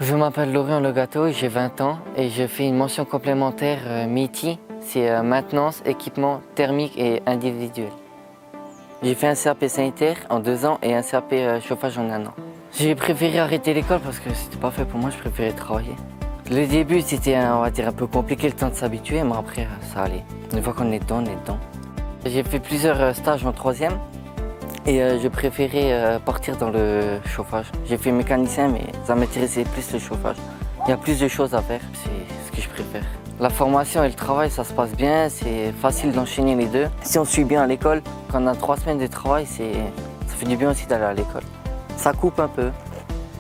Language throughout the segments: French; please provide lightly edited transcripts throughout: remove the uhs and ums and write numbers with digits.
Je m'appelle Laurent Le Gâteau, j'ai 20 ans et je fais une mention complémentaire MITI, c'est maintenance, équipement thermique et individuel. J'ai fait un CAP sanitaire en 2 ans et un CAP chauffage en 1 an. J'ai préféré arrêter l'école parce que c'était pas fait pour moi, je préférais travailler. Le début c'était on va dire un peu compliqué, le temps de s'habituer, mais après ça allait. Une fois qu'on est dedans, on est dedans. J'ai fait plusieurs stages en 3e et je préférais partir dans le chauffage. J'ai fait mécanicien mais ça m'intéressait plus le chauffage. Il y a plus de choses à faire, c'est ce que je préfère. La formation et le travail, ça se passe bien, c'est facile d'enchaîner les deux. Si on suit bien à l'école, quand on a 3 semaines de travail, ça fait du bien aussi d'aller à l'école. Ça coupe un peu.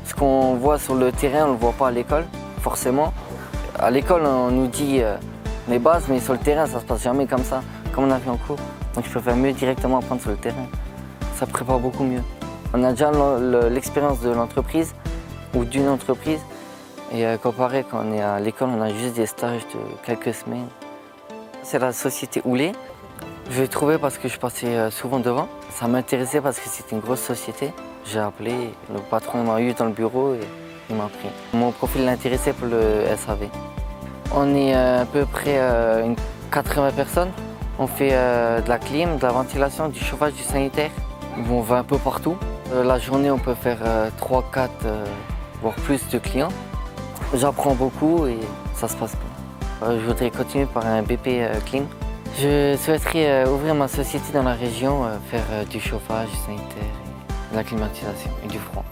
Ce qu'on voit sur le terrain, on ne le voit pas à l'école, forcément. À l'école, on nous dit les bases, mais sur le terrain, ça ne se passe jamais comme ça, comme on a vu en cours. Donc je préfère mieux directement apprendre sur le terrain. Ça prépare beaucoup mieux. On a déjà l'expérience de l'entreprise ou d'une entreprise. Et comparé quand on est à l'école, on a juste des stages de quelques semaines. C'est la société Oulé. Je l'ai trouvé parce que je passais souvent devant. Ça m'intéressait parce que c'était une grosse société. J'ai appelé, le patron m'a eu dans le bureau et il m'a pris. Mon profil l'intéressait pour le SAV. On est à peu près 80 personnes. On fait de la clim, de la ventilation, du chauffage, du sanitaire. On va un peu partout. La journée, on peut faire 3, 4, voire plus de clients. J'apprends beaucoup et ça se passe bien. Je voudrais continuer par un BP clim. Je souhaiterais ouvrir ma société dans la région, faire du chauffage, du sanitaire, de la climatisation et du froid.